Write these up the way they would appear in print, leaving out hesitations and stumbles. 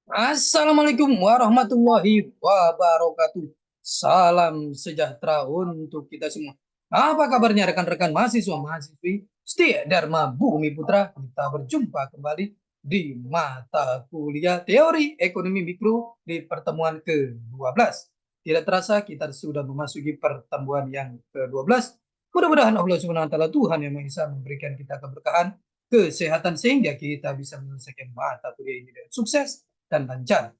Assalamualaikum warahmatullahi wabarakatuh. Salam sejahtera untuk kita semua. Apa kabarnya rekan-rekan mahasiswa mahasiswi setia Dharma Bumi Putra? Kita berjumpa kembali di mata kuliah teori ekonomi mikro di pertemuan ke-12. Tidak terasa kita sudah memasuki pertemuan yang ke-12. Mudah-mudahan Allah Subhanahu wa taala Tuhan yang Maha Esa memberikan kita keberkahan, kesehatan sehingga kita bisa menyelesaikan mata kuliah ini dengan sukses dan lancar.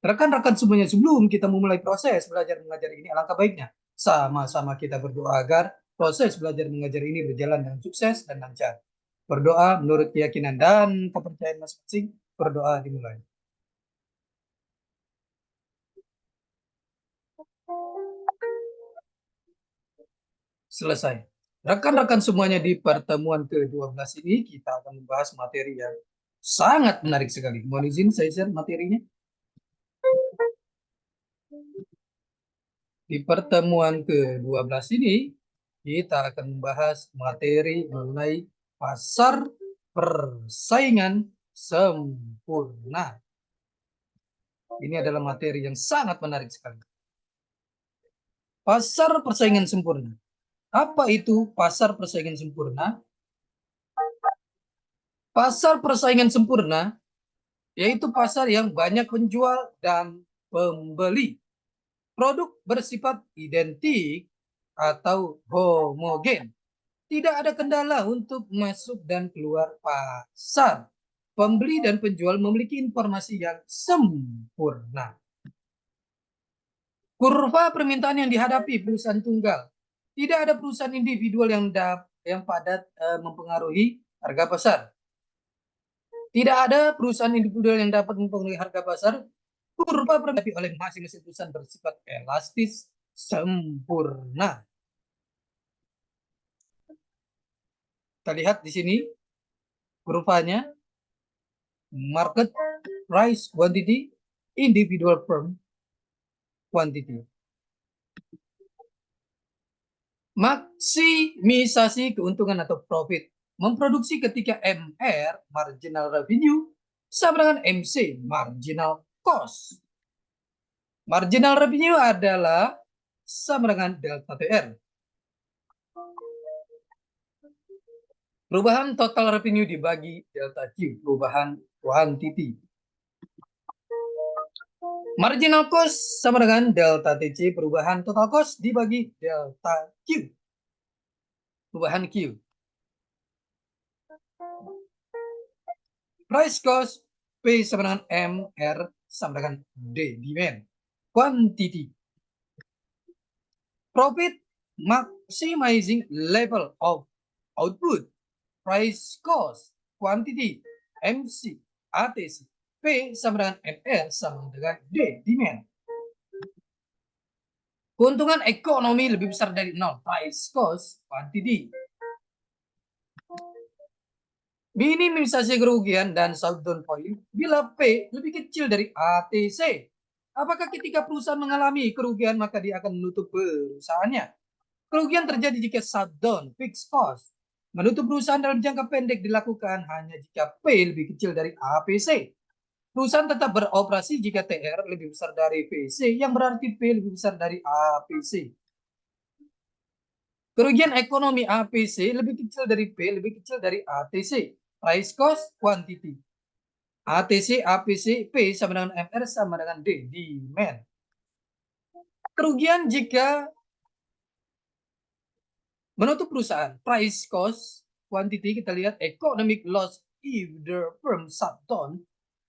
Rekan-rekan semuanya, sebelum kita memulai proses belajar mengajar ini, alangkah baiknya sama-sama kita berdoa agar proses belajar mengajar ini berjalan dengan sukses dan lancar. Berdoa menurut keyakinan dan kepercayaan masing-masing. Berdoa dimulai. Selesai. Rekan-rekan semuanya, di pertemuan ke-12 ini kita akan membahas materi yang sangat menarik sekali. Mohon izin saya share materinya. Di pertemuan ke-12 ini, kita akan membahas materi mengenai pasar persaingan sempurna. Ini adalah materi yang sangat menarik sekali. Pasar persaingan sempurna. Apa itu pasar persaingan sempurna? Pasar persaingan sempurna yaitu pasar yang banyak penjual dan pembeli. Produk bersifat identik atau homogen. Tidak ada kendala untuk masuk dan keluar pasar. Pembeli dan penjual memiliki informasi yang sempurna. Kurva permintaan yang dihadapi perusahaan tunggal. Tidak ada perusahaan individual yang padat mempengaruhi harga pasar. Tidak ada perusahaan individual yang dapat mempengaruhi harga pasar. Kurva permintaan oleh masing-masing perusahaan bersifat elastis sempurna. Kita lihat di sini kurvanya. Market price quantity, individual firm quantity. Maksimisasi keuntungan atau profit. Memproduksi ketika MR, marginal revenue, sama dengan MC, marginal cost. Marginal revenue adalah sama dengan delta TR. Perubahan total revenue dibagi delta Q, perubahan quantity. Marginal cost sama dengan delta TC, perubahan total cost dibagi delta Q, perubahan Q. Price cost P sama dengan M, R sama dengan D, demand. Quantity. Profit, maximizing level of output. Price cost, quantity, MC, ATC. P sama dengan MR sama dengan D, demand. Keuntungan ekonomi lebih besar dari 0. Price cost, quantity. Minimisasi kerugian dan shutdown point bila P lebih kecil dari ATC. Apakah ketika perusahaan mengalami kerugian maka dia akan menutup perusahaannya? Kerugian terjadi jika shutdown, fixed cost. Menutup perusahaan dalam jangka pendek dilakukan hanya jika P lebih kecil dari APC. Perusahaan tetap beroperasi jika TR lebih besar dari PC, yang berarti P lebih besar dari APC. Kerugian ekonomi APC lebih kecil dari P, lebih kecil dari ATC. Price cost, quantity. ATC, APC, P sama dengan MR sama dengan D, demand. Kerugian jika menutup perusahaan. Price cost, quantity, kita lihat economic loss if the firm shut down.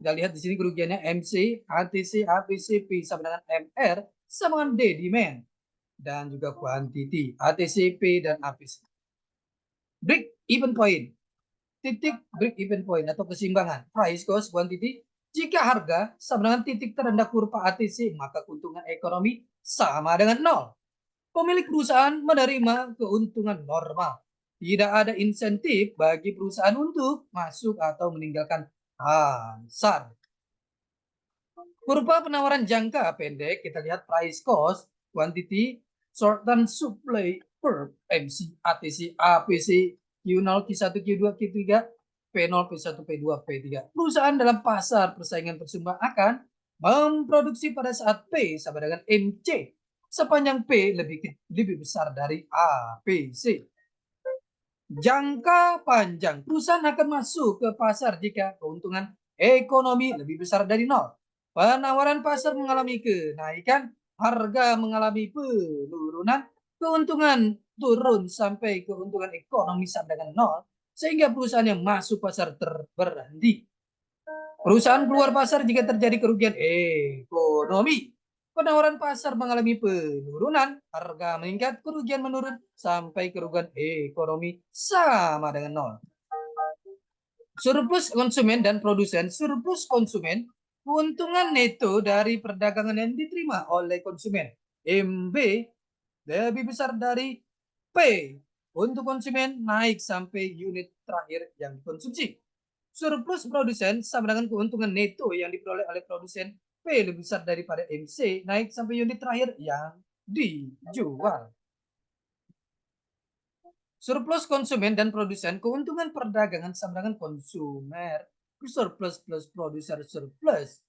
Kita lihat di sini kerugiannya MC, ATC, APC, P sama dengan MR sama dengan D demand dan juga quantity ATC, P dan APC. Break even point. Titik break even point atau keseimbangan price cost quantity. Jika harga sama dengan titik terendah kurva ATC, maka keuntungan ekonomi sama dengan nol. Pemilik perusahaan menerima keuntungan normal. Tidak ada insentif bagi perusahaan untuk masuk atau meninggalkan pasar. Kurva penawaran jangka pendek, kita lihat price cost, quantity, short term supply curve, MC, ATC, APC, Q0, Q1, Q2, Q3, P0, P1, P2, P3. Perusahaan dalam pasar persaingan tersebut akan memproduksi pada saat P sama dengan MC sepanjang P lebih besar dari APC. Jangka panjang, perusahaan akan masuk ke pasar jika keuntungan ekonomi lebih besar dari nol. Penawaran pasar mengalami kenaikan, harga mengalami penurunan, keuntungan turun sampai keuntungan ekonomi sama dengan nol, sehingga perusahaan yang masuk pasar berhenti. Perusahaan keluar pasar jika terjadi kerugian ekonomi. Penawaran pasar mengalami penurunan, harga meningkat, kerugian menurun, sampai kerugian ekonomi sama dengan nol. Surplus konsumen dan produsen. Surplus konsumen, keuntungan neto dari perdagangan yang diterima oleh konsumen. MB lebih besar dari P untuk konsumen, naik sampai unit terakhir yang dikonsumsi. Surplus produsen sama dengan keuntungan neto yang diperoleh oleh produsen, P lebih besar daripada MC, naik sampai unit terakhir yang dijual. Surplus konsumen dan produsen, keuntungan perdagangan sama dengan konsumer, surplus plus producer surplus.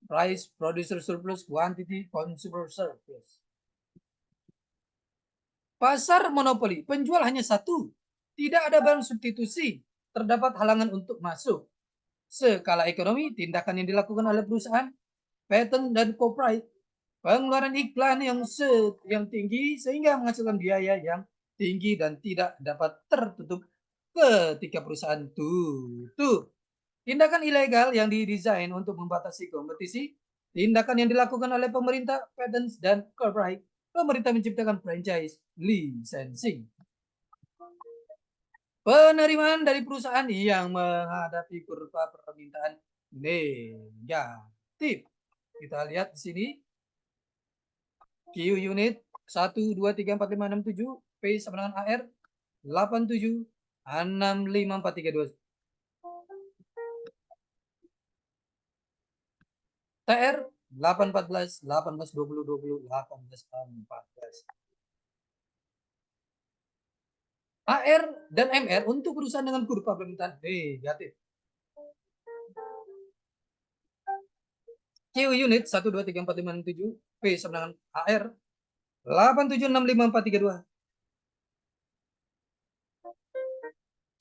Price, producer surplus, quantity, consumer surplus. Pasar monopoli, penjual hanya satu. Tidak ada barang substitusi. Terdapat halangan untuk masuk. Skala ekonomi, tindakan yang dilakukan oleh perusahaan, patent dan copyright, pengeluaran iklan yang tinggi sehingga menghasilkan biaya yang tinggi dan tidak dapat tertutup ketika perusahaan tutup. Tindakan ilegal yang didesain untuk membatasi kompetisi, tindakan yang dilakukan oleh pemerintah, patent dan copyright, pemerintah menciptakan franchise, licensing. Penerimaan dari perusahaan yang menghadapi kurva permintaan negatif. Kita lihat di sini. Q unit 1, 2, 3, 4, 5, 6, 7. P sama dengan AR 8, 7, 6, 5, 4, 3, 2. TR 8, 14, 18, 20, 20, 18, 14. AR dan MR untuk perusahaan dengan kurva permintaan negatif. Q unit 1, 2, 3, 4, 5, 6, 7. P sama dengan AR 8, 7, 6, 5, 4, 3, 2.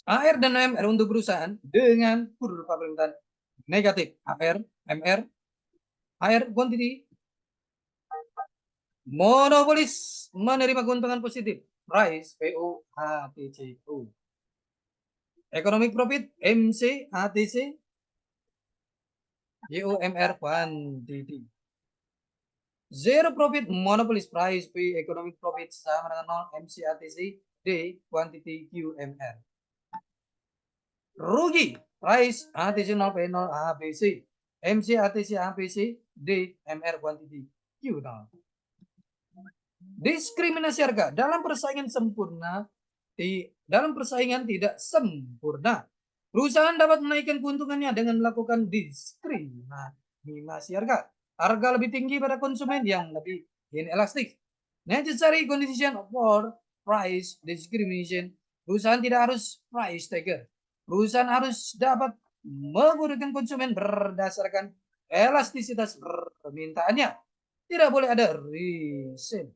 AR dan MR untuk perusahaan dengan kurva permintaan negatif. AR, MR, AR quantity. Monopolis menerima keuntungan positif. Price, PO, ATCO. Economic profit, MC, ATC, JOMR quantity. Zero profit, monopolis, price, P, economic profit sama dengan 0, MC, ATC, D, quantity, QMR. Rugi, price, ATC 0, P0, ABC, MC, ATC, APC, D, MR, quantity, Q0. Diskriminasi harga dalam persaingan tidak sempurna. Perusahaan dapat menaikkan keuntungannya dengan melakukan diskriminasi harga. Harga lebih tinggi pada konsumen yang lebih inelastik. Necessary condition for price discrimination. Perusahaan tidak harus price taker. Perusahaan harus dapat menggunakan konsumen berdasarkan elastisitas permintaannya. Tidak boleh ada resale.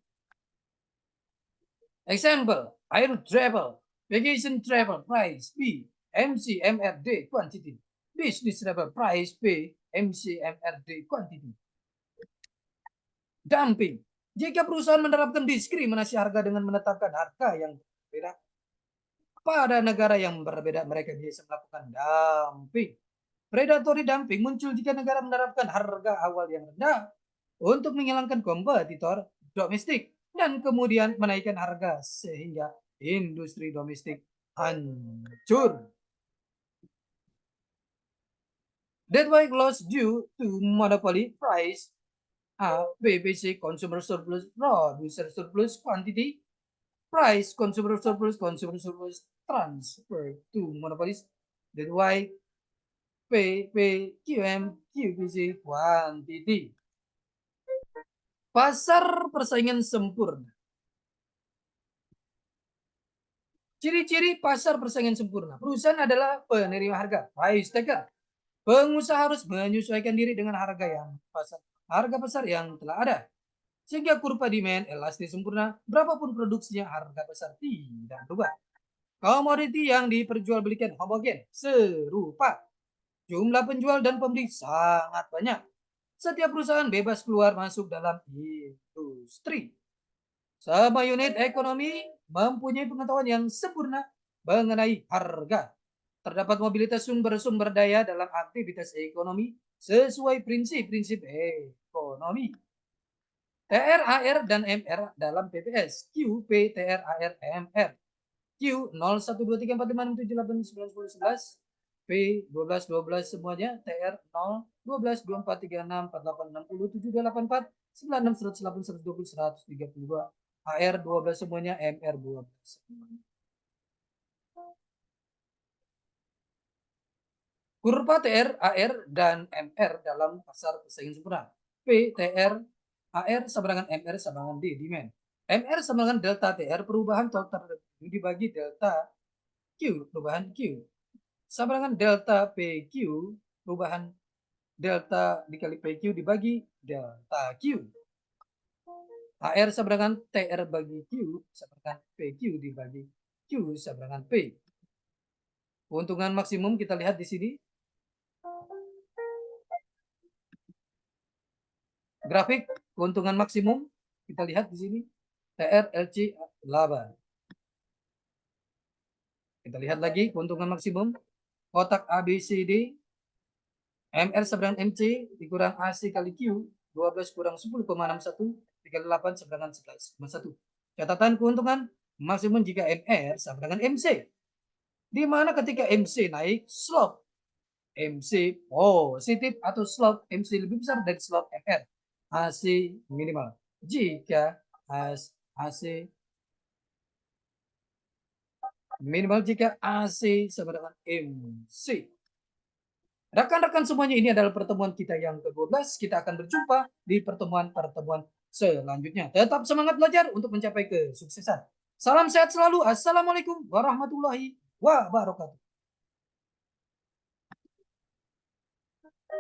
Example, air travel, vacation travel, price, P, MC, MRD, quantity. Business travel, price, P, MC, MRD, quantity. Dumping. Jika perusahaan menerapkan diskriminasi harga dengan menetapkan harga yang berbeda pada negara yang berbeda, mereka bisa melakukan dumping. Predatory dumping muncul jika negara menerapkan harga awal yang rendah untuk menghilangkan kompetitor domestik dan kemudian menaikkan harga sehingga industri domestik hancur. That way loss due to monopoly price PPC consumer surplus producer surplus quantity price consumer surplus transfer to monopolies. That why PPQM QPC quantity. Pasar persaingan sempurna. Ciri-ciri pasar persaingan sempurna. Perusahaan adalah penerima harga, price taker. Pengusaha harus menyesuaikan diri dengan harga pasar yang telah ada. Sehingga kurva demand elastis sempurna, berapapun produksinya harga pasar tidak berubah. Komoditi yang diperjualbelikan homogen, serupa. Jumlah penjual dan pembeli sangat banyak. Setiap perusahaan bebas keluar masuk dalam industri. Semua unit ekonomi mempunyai pengetahuan yang sempurna mengenai harga. Terdapat mobilitas sumber-sumber daya dalam aktivitas ekonomi sesuai prinsip-prinsip ekonomi. TR, AR, dan MR dalam PPS. Q, P, TR, AR, MR. Q 01234567891011, P 1212 semuanya, TR 0 122436466784 96 100 120 132 AR 12 semuanya, MR 12 semuanya. Kurva TR, AR, dan MR dalam pasar persaingan sempurna. P, TR, AR sama dengan MR sama dengan D, demand. MR sama dengan delta TR, perubahan total revenue dibagi delta Q, perubahan Q. Sama dengan delta PQ, perubahan delta dikali PQ dibagi delta Q. AR sama dengan TR bagi Q, sama dengan PQ dibagi Q sama dengan P. Keuntungan maksimum kita lihat di sini. Grafik keuntungan maksimum kita lihat di sini. TR, LC, laba. Kita lihat lagi keuntungan maksimum. Kotak ABCD. MR sama dengan MC dikurang AC kali Q. 12 kurang 10,61. 38 sama dengan 11,1. Catatan keuntungan maksimum jika MR sama dengan MC. Di mana ketika MC naik, slope MC positif atau slope MC lebih besar dari slope MR. AC minimal. Jika AC minimal jika AC sama dengan MC. Rekan-rekan semuanya, ini adalah pertemuan kita yang ke-12. Kita akan berjumpa di pertemuan-pertemuan selanjutnya. Tetap semangat belajar untuk mencapai kesuksesan. Salam sehat selalu. Assalamualaikum warahmatullahi wabarakatuh.